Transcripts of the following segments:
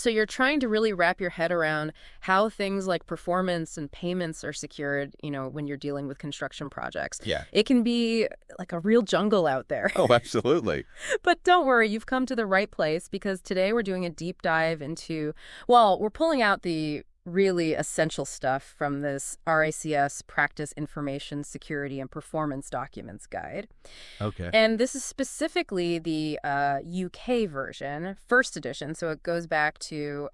So you're trying to really wrap your head around how things like performance and payments are secured, when you're dealing with construction projects. Yeah. It can be like a real jungle out there. Oh, absolutely. But don't worry, you've come to the right place, because today we're doing a deep dive into, well, we're pulling out the really essential stuff from this RICS Practice Information Security and Performance Documents Guide. Okay. And this is specifically the UK version, first edition, so it goes back to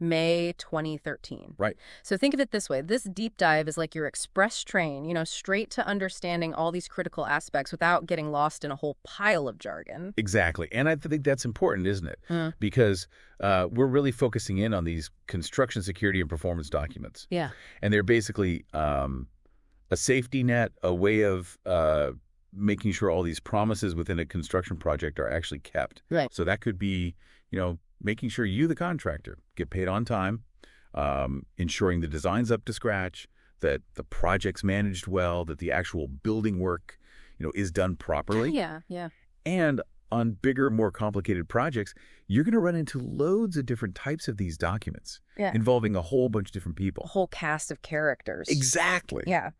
May 2013. Right. So think of it this way. This deep dive is like your express train, straight to understanding all these critical aspects without getting lost in a whole pile of jargon. Exactly. And I think that's important, isn't it? Because we're really focusing in on these construction security and performance documents. Yeah. And they're basically a safety net, a way of making sure all these promises within a construction project are actually kept. Right. So that could be, making sure you, the contractor, get paid on time, ensuring the design's up to scratch, that the project's managed well, that the actual building work, is done properly. Yeah. And on bigger, more complicated projects, you're going to run into loads of different types of these documents involving a whole bunch of different people. A whole cast of characters. Exactly. Yeah.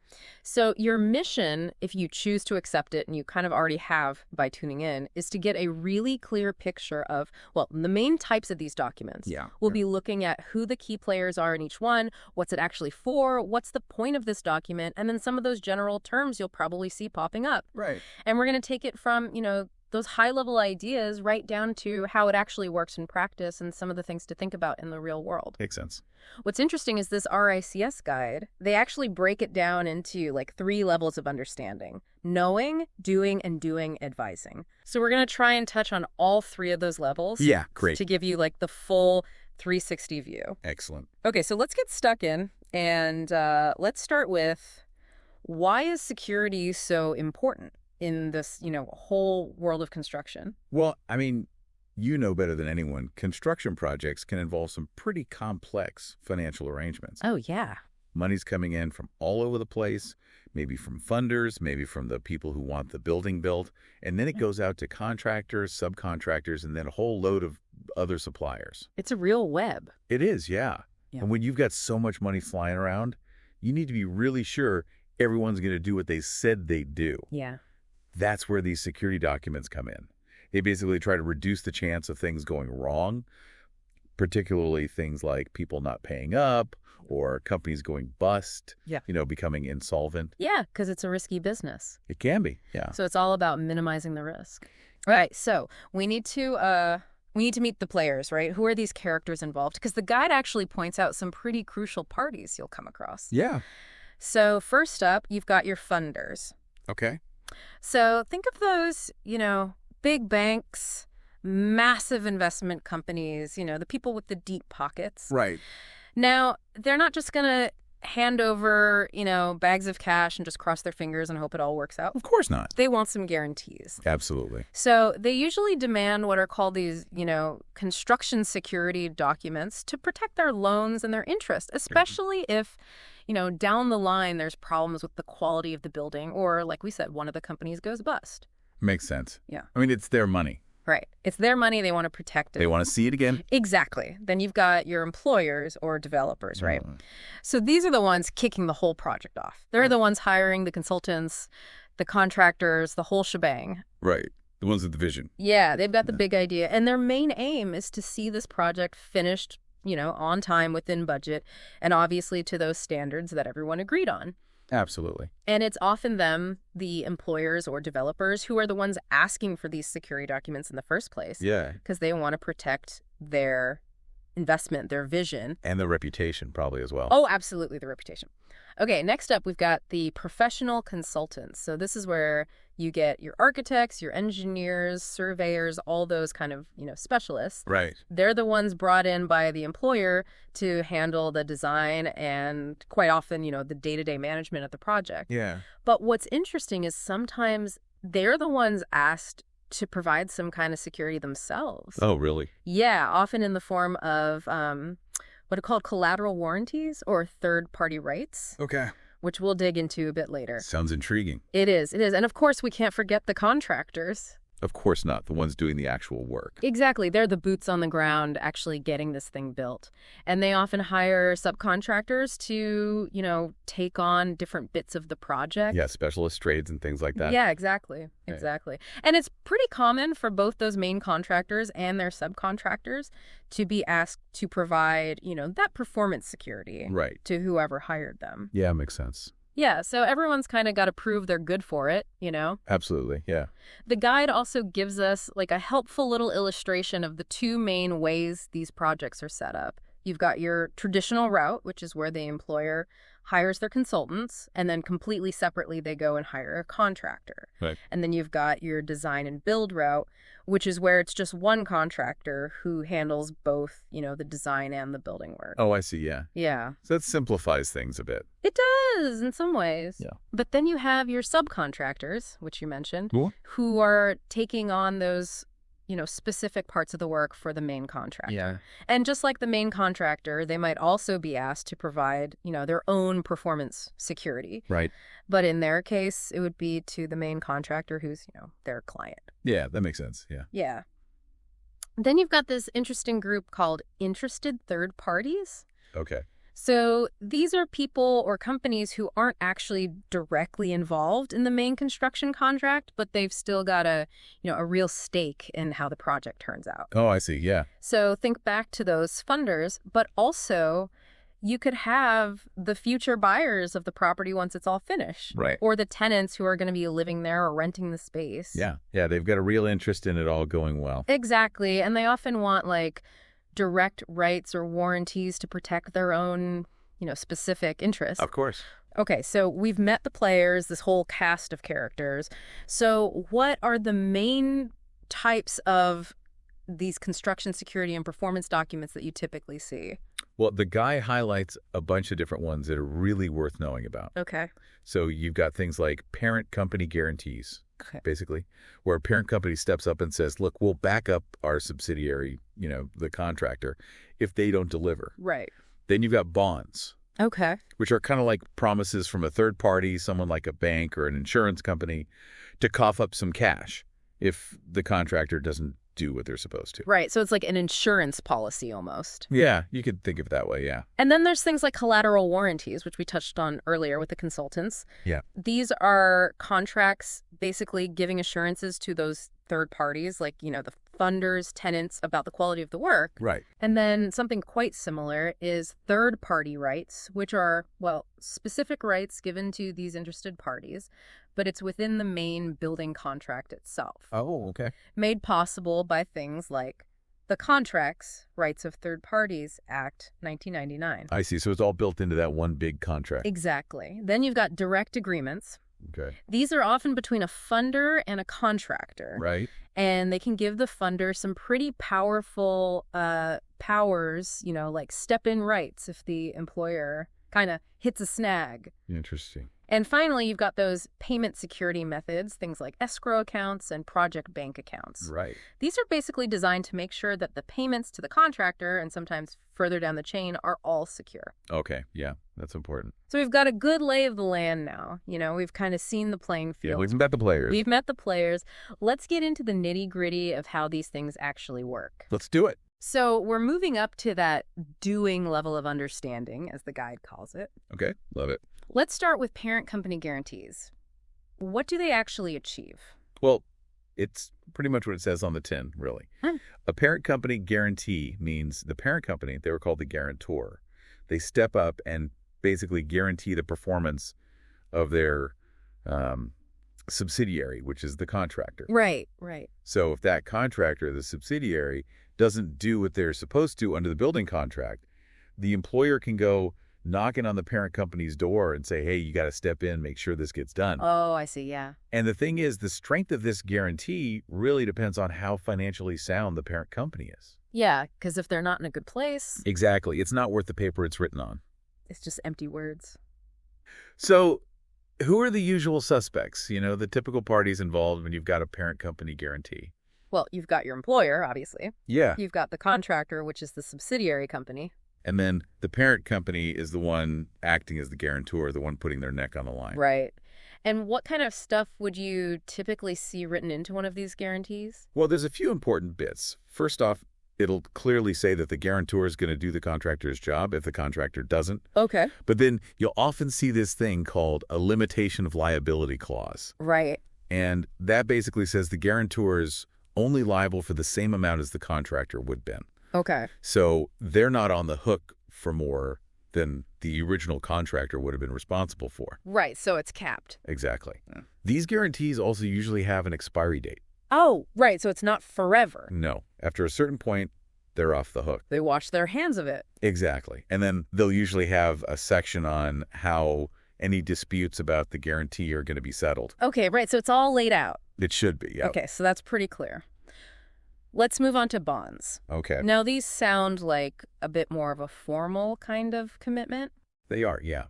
So your mission, if you choose to accept it, and you kind of already have by tuning in, is to get a really clear picture of, well, the main types of these documents. Yeah. We'll be looking at who the key players are in each one, what's it actually for, what's the point of this document, and then some of those general terms you'll probably see popping up. Right. And we're going to take it from, those high-level ideas right down to how it actually works in practice and some of the things to think about in the real world. Makes sense. What's interesting is this RICS guide, they actually break it down into like 3 levels of understanding: knowing, doing, and doing advising. So we're going to try and touch on all 3 of those levels. Yeah, great. To give you like the full 360 view. Excellent. Okay, so let's get stuck in, and let's start with, why is security so important in this, whole world of construction? Well, I mean, you know better than anyone, construction projects can involve some pretty complex financial arrangements. Oh, yeah. Money's coming in from all over the place, maybe from funders, maybe from the people who want the building built, and then it goes out to contractors, subcontractors, and then a whole load of other suppliers. It's a real web. It is, yeah. And when you've got so much money flying around, you need to be really sure everyone's going to do what they said they'd do. Yeah. That's where these security documents come in. They basically try to reduce the chance of things going wrong, particularly things like people not paying up or companies going bust, becoming insolvent. Yeah, because it's a risky business. It can be, yeah. So it's all about minimizing the risk. Right, so we need to meet the players, right? Who are these characters involved? Because the guide actually points out some pretty crucial parties you'll come across. Yeah. So first up, you've got your funders. Okay. So think of those, big banks, massive investment companies, the people with the deep pockets. Right. Now, they're not just going to hand over, bags of cash and just cross their fingers and hope it all works out. Of course not. They want some guarantees. Absolutely. So they usually demand what are called these, construction security documents to protect their loans and their interest, especially if, down the line there's problems with the quality of the building, or like we said, one of the companies goes bust. Makes sense. Yeah. I mean, it's their money. Right. It's their money. They want to protect it. They want to see it again. Exactly. Then you've got your employers or developers, right? So these are the ones kicking the whole project off. They're the ones hiring the consultants, the contractors, the whole shebang. Right. The ones with the vision. Yeah, they've got the big idea. And their main aim is to see this project finished, on time, within budget, and obviously to those standards that everyone agreed on. Absolutely. And it's often them, the employers or developers, who are the ones asking for these security documents in the first place. Yeah. Because they want to protect their investment, their vision. And the reputation probably as well. Oh, absolutely, the reputation. Okay, next up, we've got the professional consultants. So this is where you get your architects, your engineers, surveyors, all those kind of, specialists. Right. They're the ones brought in by the employer to handle the design and quite often, the day-to-day management of the project. Yeah. But what's interesting is sometimes they're the ones asked to provide some kind of security themselves. Oh, really? Yeah, often in the form of what are called collateral warranties or third-party rights. Okay. Which we'll dig into a bit later. Sounds intriguing. It is. And of course, we can't forget the contractors. Of course not. The ones doing the actual work. Exactly. They're the boots on the ground actually getting this thing built. And they often hire subcontractors to, take on different bits of the project. Yeah, specialist trades and things like that. Yeah, exactly. Okay. Exactly. And it's pretty common for both those main contractors and their subcontractors to be asked to provide, that performance security Right. to whoever hired them. Yeah, makes sense. Yeah, so everyone's kind of got to prove they're good for it, Absolutely, yeah. The guide also gives us like a helpful little illustration of the two main ways these projects are set up. You've got your traditional route, which is where the employer hires their consultants, and then completely separately they go and hire a contractor. Right. And then you've got your design and build route, which is where it's just one contractor who handles both, the design and the building work. Oh, I see, yeah. Yeah. So that simplifies things a bit. It does in some ways. Yeah. But then you have your subcontractors, which you mentioned, Cool. who are taking on those, specific parts of the work for the main contractor. Yeah. And just like the main contractor, they might also be asked to provide, their own performance security. Right. But in their case, it would be to the main contractor who's, their client. Yeah, that makes sense, yeah. Yeah. Then you've got this interesting group called interested third parties. Okay. So these are people or companies who aren't actually directly involved in the main construction contract, but they've still got a real stake in how the project turns out. Oh, I see, yeah. So think back to those funders, but also you could have the future buyers of the property once it's all finished. Right. Or the tenants who are going to be living there or renting the space. Yeah, they've got a real interest in it all going well. Exactly. And they often want direct rights or warranties to protect their own, specific interests. Of course. Okay, so we've met the players, this whole cast of characters. So what are the main types of these construction security and performance documents that you typically see? Well, the guy highlights a bunch of different ones that are really worth knowing about. Okay. So you've got things like parent company guarantees, basically, where a parent company steps up and says, look, we'll back up our subsidiary, the contractor, if they don't deliver. Right. Then you've got bonds. Okay. Which are kind of like promises from a third party, someone like a bank or an insurance company, to cough up some cash if the contractor doesn't do what they're supposed to. Right. So it's like an insurance policy almost. Yeah, you could think of it that way, yeah. And then there's things like collateral warranties, which we touched on earlier with the consultants. Yeah. These are contracts basically giving assurances to those third parties, like, the funders, tenants, about the quality of the work. Right. And then something quite similar is third-party rights, which are, specific rights given to these interested parties, but it's within the main building contract itself. Oh, okay. Made possible by things like the Contracts Rights of Third Parties Act 1999. I see. So it's all built into that one big contract. Exactly. Then you've got direct agreements. Okay. These are often between a funder and a contractor. Right. And they can give the funder some pretty powerful powers, like step-in rights if the employer kind of hits a snag. Interesting. And finally, you've got those payment security methods, things like escrow accounts and project bank accounts. Right. These are basically designed to make sure that the payments to the contractor and sometimes further down the chain are all secure. Okay. Yeah, that's important. So we've got a good lay of the land now. We've kind of seen the playing field. Yeah, we've met the players. We've met the players. Let's get into the nitty-gritty of how these things actually work. Let's do it. So we're moving up to that doing level of understanding, as the guide calls it. Okay. Love it. Let's start with parent company guarantees. What do they actually achieve? Well, it's pretty much what it says on the tin, really. A parent company guarantee means the parent company, they were called the guarantor. They step up and basically guarantee the performance of their subsidiary, which is the contractor. Right, right. So if that contractor, the subsidiary, doesn't do what they're supposed to under the building contract, the employer can go knocking on the parent company's door and say, hey, you got to step in, make sure this gets done. Oh, I see, yeah. And the thing is, the strength of this guarantee really depends on how financially sound the parent company is. Yeah, because if they're not in a good place... Exactly. It's not worth the paper it's written on. It's just empty words. So who are the usual suspects? The typical parties involved when you've got a parent company guarantee. Well, you've got your employer, obviously. Yeah. You've got the contractor, which is the subsidiary company. And then the parent company is the one acting as the guarantor, the one putting their neck on the line. Right. And what kind of stuff would you typically see written into one of these guarantees? Well, there's a few important bits. First off, it'll clearly say that the guarantor is going to do the contractor's job if the contractor doesn't. Okay. But then you'll often see this thing called a limitation of liability clause. Right. And that basically says the guarantor is only liable for the same amount as the contractor would have been. Okay. So they're not on the hook for more than the original contractor would have been responsible for. Right, so it's capped. Exactly. These guarantees also usually have an expiry date. Oh, right, so it's not forever. No. After a certain point, they're off the hook. They wash their hands of it. Exactly. And then they'll usually have a section on how any disputes about the guarantee are going to be settled. Okay, right, so it's all laid out. It should be, yeah. Okay, so that's pretty clear. Let's move on to bonds. Okay. Now, these sound like a bit more of a formal kind of commitment. They are, yeah.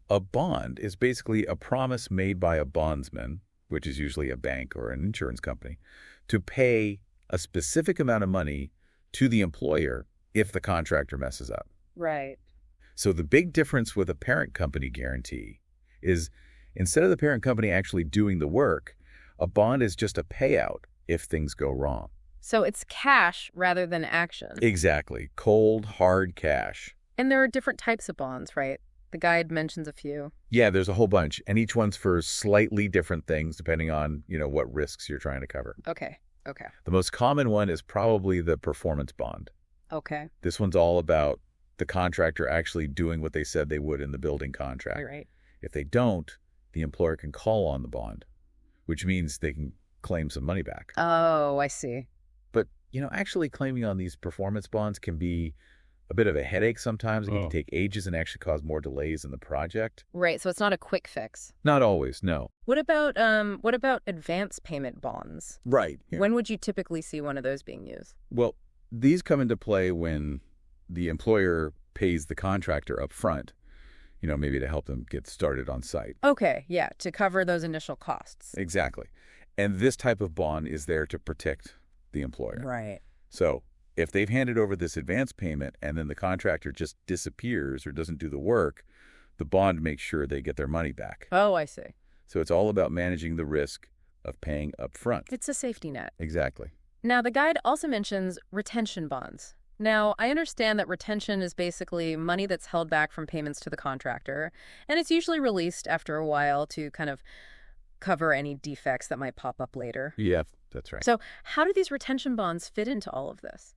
A bond is basically a promise made by a bondsman, which is usually a bank or an insurance company, to pay a specific amount of money to the employer if the contractor messes up. Right. So the big difference with a parent company guarantee is instead of the parent company actually doing the work, a bond is just a payout if things go wrong. So it's cash rather than action. Exactly. Cold, hard cash. And there are different types of bonds, right? The guide mentions a few. Yeah, there's a whole bunch, and each one's for slightly different things depending on, what risks you're trying to cover. Okay. The most common one is probably the performance bond. Okay. This one's all about the contractor actually doing what they said they would in the building contract. Right. If they don't, the employer can call on the bond, which means they can claim some money back. Oh, I see. But, actually claiming on these performance bonds can be a bit of a headache sometimes. It can take ages and actually cause more delays in the project. Right, so it's not a quick fix. Not always, no. What about advance payment bonds? Right. Yeah. When would you typically see one of those being used? Well, these come into play when the employer pays the contractor up front, maybe to help them get started on site. Okay, yeah, to cover those initial costs. Exactly. And this type of bond is there to protect the employer. Right. So if they've handed over this advance payment and then the contractor just disappears or doesn't do the work, the bond makes sure they get their money back. Oh, I see. So it's all about managing the risk of paying up front. It's a safety net. Exactly. Now, the guide also mentions retention bonds. Now, I understand that retention is basically money that's held back from payments to the contractor, and it's usually released after a while to kind of cover any defects that might pop up later. Yeah, that's right. So how do these retention bonds fit into all of this?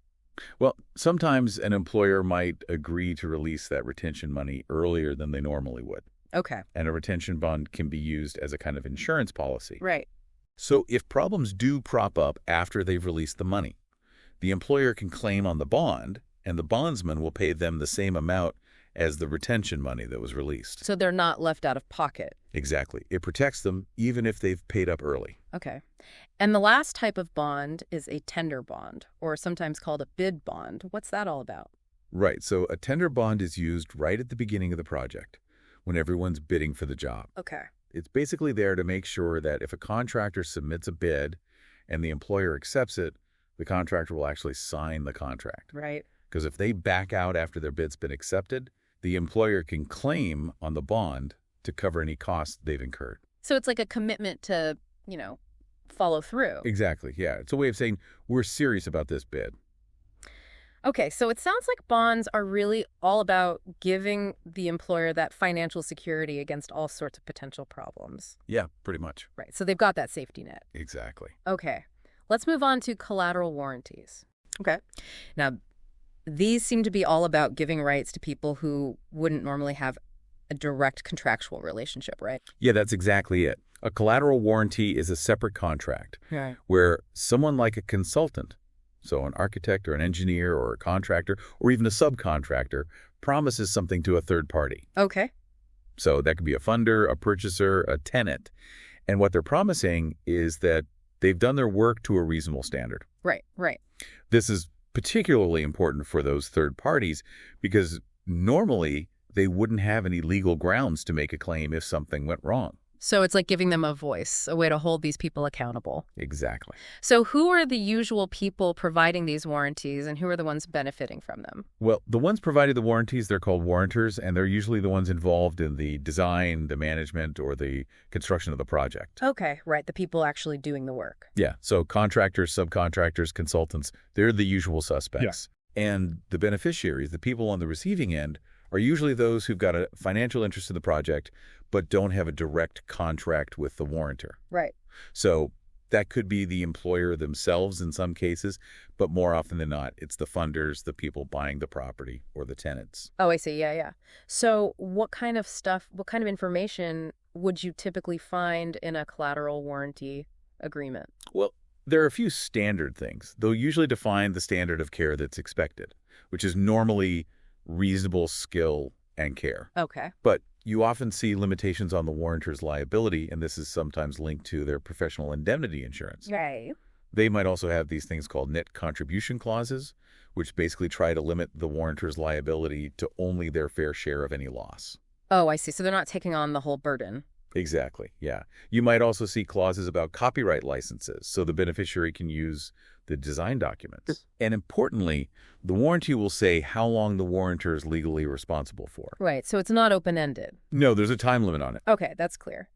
Well, sometimes an employer might agree to release that retention money earlier than they normally would. Okay. And a retention bond can be used as a kind of insurance policy. Right. So if problems do crop up after they've released the money, the employer can claim on the bond, and the bondsman will pay them the same amount as the retention money that was released. So they're not left out of pocket. Exactly. It protects them even if they've paid up early. Okay. And the last type of bond is a tender bond, or sometimes called a bid bond. What's that all about? Right. So a tender bond is used right at the beginning of the project when everyone's bidding for the job. Okay. It's basically there to make sure that if a contractor submits a bid and the employer accepts it, the contractor will actually sign the contract. Right. Because if they back out after their bid's been accepted, the employer can claim on the bond to cover any costs they've incurred. So it's like a commitment to, follow through. Exactly, yeah. It's a way of saying we're serious about this bid. Okay, so it sounds like bonds are really all about giving the employer that financial security against all sorts of potential problems. Yeah, pretty much. Right, so they've got that safety net. Exactly. Okay, let's move on to collateral warranties. Okay. Now, these seem to be all about giving rights to people who wouldn't normally have a direct contractual relationship, right? Yeah, that's exactly it. A collateral warranty is a separate contract Right. where someone like a consultant, so an architect or an engineer or a contractor or even a subcontractor, promises something to a third party. Okay. So that could be a funder, a purchaser, a tenant. And what they're promising is that they've done their work to a reasonable standard. Right. This is particularly important for those third parties because normally they wouldn't have any legal grounds to make a claim if something went wrong. So it's like giving them a voice, a way to hold these people accountable. Exactly. So who are the usual people providing these warranties, and who are the ones benefiting from them? Well, the ones providing the warranties, they're called warrantors, and they're usually the ones involved in the design, the management, or the construction of the project. Okay, right, the people actually doing the work. Yeah, so contractors, subcontractors, consultants, they're the usual suspects. And the beneficiaries, the people on the receiving end, are usually those who've got a financial interest in the project but don't have a direct contract with the warrantor. Right. So that could be the employer themselves in some cases, but more often than not, it's the funders, the people buying the property, or the tenants. Oh, I see. Yeah, yeah. So what kind of information would you typically find in a collateral warranty agreement? Well, there are a few standard things. They'll usually define the standard of care that's expected, which is normally reasonable skill and care. Okay. But you often see limitations on the warrantor's liability, and this is sometimes linked to their professional indemnity insurance. Right. They might also have these things called net contribution clauses, which basically try to limit the warrantor's liability to only their fair share of any loss. Oh, I see. So they're not taking on the whole burden. Exactly, yeah. You might also see clauses about copyright licenses, so the beneficiary can use the design documents. And importantly, the warranty will say how long the warrantor is legally responsible for. Right. So it's not open-ended. No, there's a time limit on it. Okay, that's clear.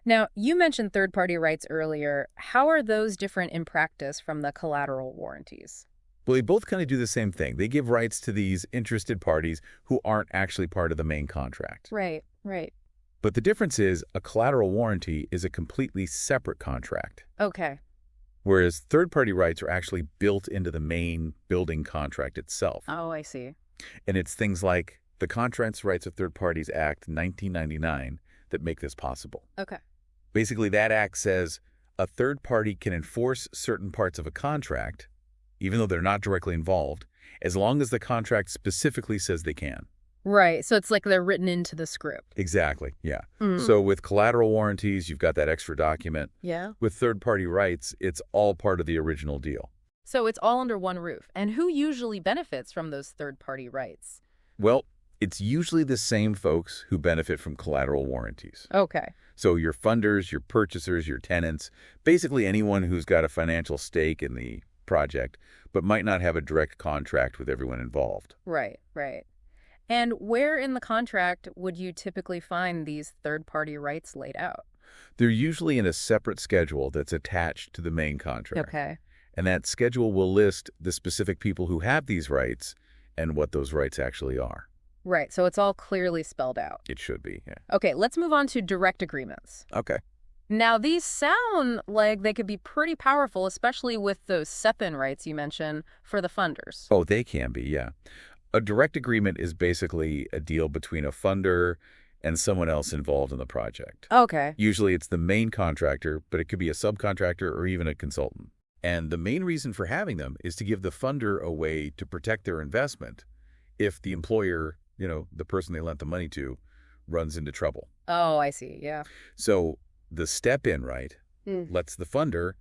Now, you mentioned third-party rights earlier. How are those different in practice from the collateral warranties? Well, they both kind of do the same thing. They give rights to these interested parties who aren't actually part of the main contract. Right, right. But the difference is a collateral warranty is a completely separate contract, Okay. whereas third-party rights are actually built into the main building contract itself. Oh, I see. And it's things like the Contracts Rights of Third Parties Act 1999 that make this possible. Okay. Basically, that act says a third party can enforce certain parts of a contract, even though they're not directly involved, as long as the contract specifically says they can. Right. So it's like they're written into the script. Exactly, yeah. Mm. So with collateral warranties, you've got that extra document. Yeah. With third-party rights, it's all part of the original deal. So it's all under one roof. And who usually benefits from those third-party rights? Well, it's usually the same folks who benefit from collateral warranties. Okay. So your funders, your purchasers, your tenants, basically anyone who's got a financial stake in the project, but might not have a direct contract with everyone involved. Right, right. And where in the contract would you typically find these third-party rights laid out? They're usually in a separate schedule that's attached to the main contract. Okay. And that schedule will list the specific people who have these rights and what those rights actually are. Right, so it's all clearly spelled out. It should be, yeah. Okay, let's move on to direct agreements. Okay. Now, these sound like they could be pretty powerful, especially with those SEPIN rights you mentioned for the funders. Oh, they can be, yeah. A direct agreement is basically a deal between a funder and someone else involved in the project. Okay. Usually it's the main contractor, but it could be a subcontractor or even a consultant. And the main reason for having them is to give the funder a way to protect their investment if the employer, the person they lent the money to, runs into trouble. Oh, I see, yeah. So the step-in right lets the funder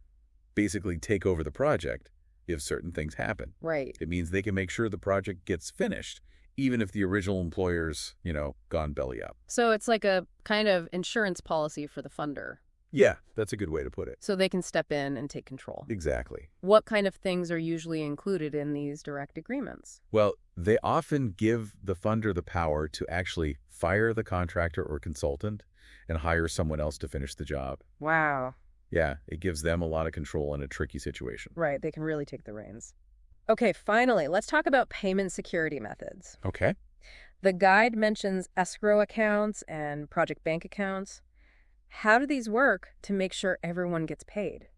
basically take over the project if certain things happen. Right. It means they can make sure the project gets finished, even if the original employer's, gone belly up. So it's like a kind of insurance policy for the funder. Yeah, that's a good way to put it. So they can step in and take control. Exactly. What kind of things are usually included in these direct agreements? Well, they often give the funder the power to actually fire the contractor or consultant and hire someone else to finish the job. Wow. Yeah, it gives them a lot of control in a tricky situation. Right, they can really take the reins. Okay, finally, let's talk about payment security methods. Okay. The guide mentions escrow accounts and project bank accounts. How do these work to make sure everyone gets paid?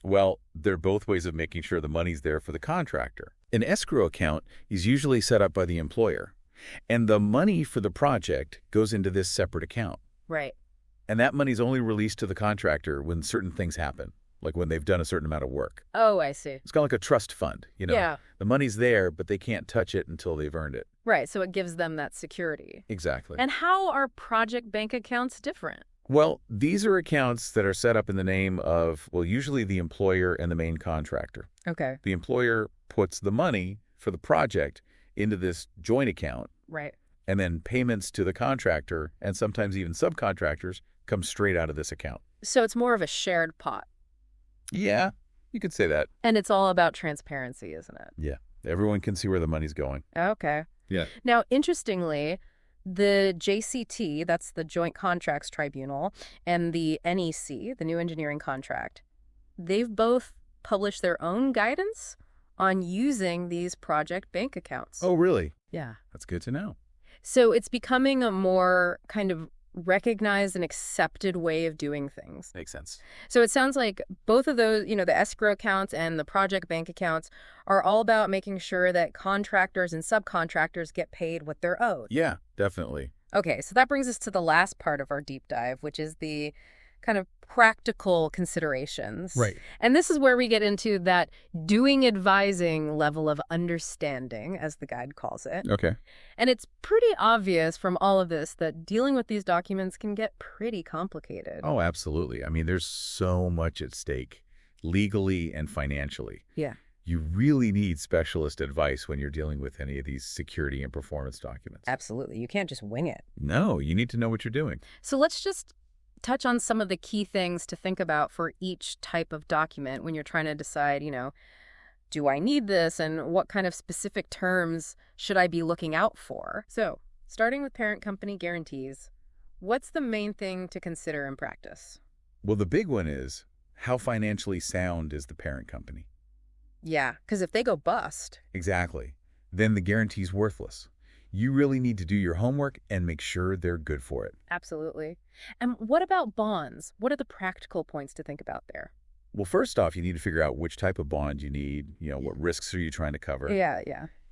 Well, they're both ways of making sure the money's there for the contractor. An escrow account is usually set up by the employer, and the money for the project goes into this separate account. Right. And that money's only released to the contractor when certain things happen, like when they've done a certain amount of work. Oh, I see. It's kind of like a trust fund, Yeah. The money's there, but they can't touch it until they've earned it. Right, so it gives them that security. Exactly. And how are project bank accounts different? Well, these are accounts that are set up in the name of, usually the employer and the main contractor. Okay. The employer puts the money for the project into this joint account. Right. And then payments to the contractor and sometimes even subcontractors comes straight out of this account. So it's more of a shared pot. Yeah, you could say that. And it's all about transparency, isn't it? Yeah, everyone can see where the money's going. Okay. Yeah. Now, interestingly, the JCT, that's the Joint Contracts Tribunal, and the NEC, the New Engineering Contract, they've both published their own guidance on using these project bank accounts. Oh, really? Yeah. That's good to know. So it's becoming a more kind of recognized and accepted way of doing things. Makes sense. So it sounds like both of those, the escrow accounts and the project bank accounts are all about making sure that contractors and subcontractors get paid what they're owed. Yeah, definitely. Okay, so that brings us to the last part of our deep dive, which is the kind of practical considerations. Right. And this is where we get into that doing advising level of understanding, as the guide calls it. Okay. And it's pretty obvious from all of this that dealing with these documents can get pretty complicated. Oh, absolutely. I mean, there's so much at stake, legally and financially. Yeah. You really need specialist advice when you're dealing with any of these security and performance documents. Absolutely. You can't just wing it. No, you need to know what you're doing. So let's just touch on some of the key things to think about for each type of document when you're trying to decide, do I need this and what kind of specific terms should I be looking out for? So, starting with parent company guarantees, what's the main thing to consider in practice? Well, the big one is how financially sound is the parent company? Yeah, because if they go bust. Exactly. Then the guarantee's worthless. You really need to do your homework and make sure they're good for it. Absolutely. And what about bonds? What are the practical points to think about there? Well, first off, you need to figure out which type of bond you need, what risks are you trying to cover? Yeah.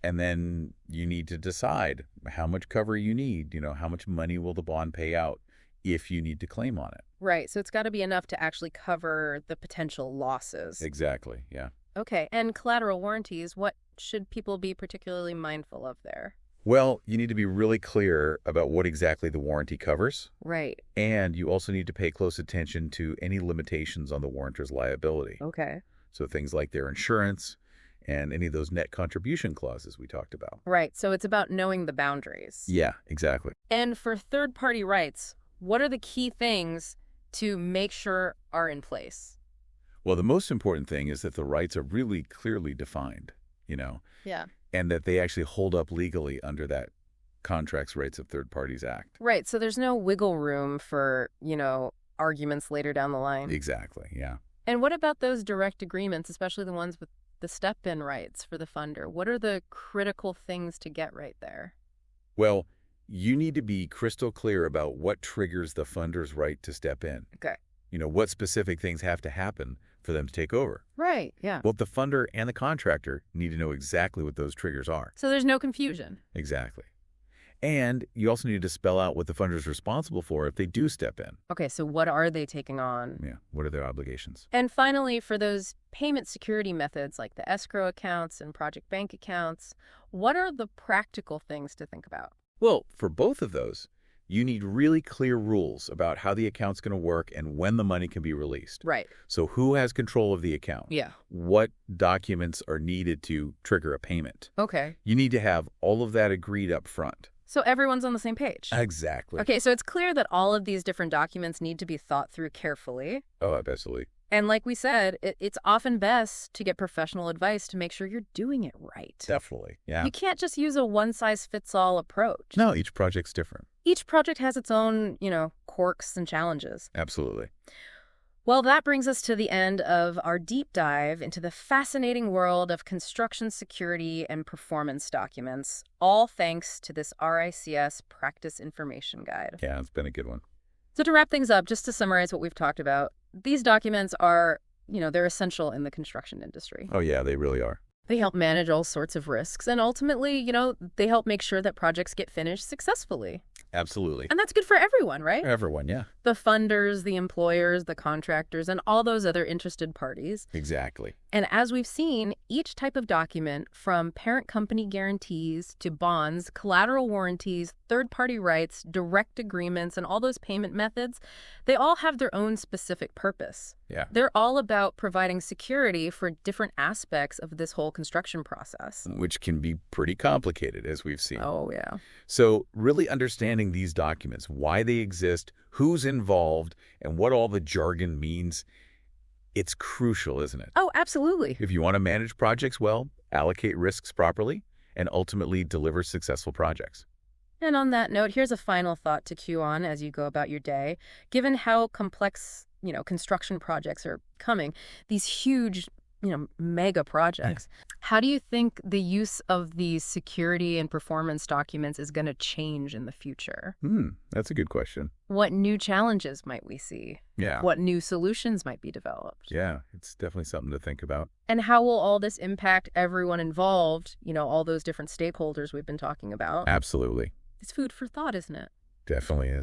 And then you need to decide how much cover you need, how much money will the bond pay out if you need to claim on it. Right. So it's got to be enough to actually cover the potential losses. Exactly. Yeah. Okay. And collateral warranties, what should people be particularly mindful of there? Well, you need to be really clear about what exactly the warranty covers. Right. And you also need to pay close attention to any limitations on the warrantor's liability. Okay. So things like their insurance and any of those net contribution clauses we talked about. Right. So it's about knowing the boundaries. Yeah, exactly. And for third-party rights, what are the key things to make sure are in place? Well, the most important thing is that the rights are really clearly defined, Yeah. and that they actually hold up legally under that Contracts Rights of Third Parties Act. Right. So there's no wiggle room for, arguments later down the line. Exactly, yeah. And what about those direct agreements, especially the ones with the step-in rights for the funder? What are the critical things to get right there? Well, you need to be crystal clear about what triggers the funder's right to step in. Okay. What specific things have to happen for them to take over. Right, yeah. Well, the funder and the contractor need to know exactly what those triggers are. So there's no confusion. Exactly. And you also need to spell out what the funder is responsible for if they do step in. Okay, so what are they taking on? Yeah, what are their obligations? And finally, for those payment security methods like the escrow accounts and project bank accounts, what are the practical things to think about? Well, for both of those, you need really clear rules about how the account's going to work and when the money can be released. Right. So who has control of the account? Yeah. What documents are needed to trigger a payment? Okay. You need to have all of that agreed up front. So everyone's on the same page. Exactly. Okay, so it's clear that all of these different documents need to be thought through carefully. Oh, absolutely. And like we said, it's often best to get professional advice to make sure you're doing it right. Definitely, yeah. You can't just use a one-size-fits-all approach. No, each project's different. Each project has its own, quirks and challenges. Absolutely. Well, that brings us to the end of our deep dive into the fascinating world of construction security and performance documents, all thanks to this RICS Practice Information Guide. Yeah, it's been a good one. So to wrap things up, just to summarize what we've talked about, these documents are, they're essential in the construction industry. Oh, yeah, they really are. They help manage all sorts of risks, and ultimately, they help make sure that projects get finished successfully. Absolutely. And that's good for everyone, right? Everyone, yeah. The funders, the employers, the contractors, and all those other interested parties. Exactly. And as we've seen, each type of document, from parent company guarantees to bonds, collateral warranties, third-party rights, direct agreements, and all those payment methods, they all have their own specific purpose. Yeah. They're all about providing security for different aspects of this whole construction process. Which can be pretty complicated, as we've seen. Oh, yeah. So really understanding these documents, why they exist, who's involved and what all the jargon means, it's crucial, isn't it? Oh, absolutely. If you want to manage projects well, allocate risks properly, and ultimately deliver successful projects. And on that note, here's a final thought to chew on as you go about your day. Given how complex, construction projects are coming, these huge, mega projects, how do you think the use of these security and performance documents is going to change in the future? That's a good question. What new challenges might we see? Yeah. What new solutions might be developed? Yeah, it's definitely something to think about. And how will all this impact everyone involved, all those different stakeholders we've been talking about? Absolutely. It's food for thought, isn't it? Definitely is.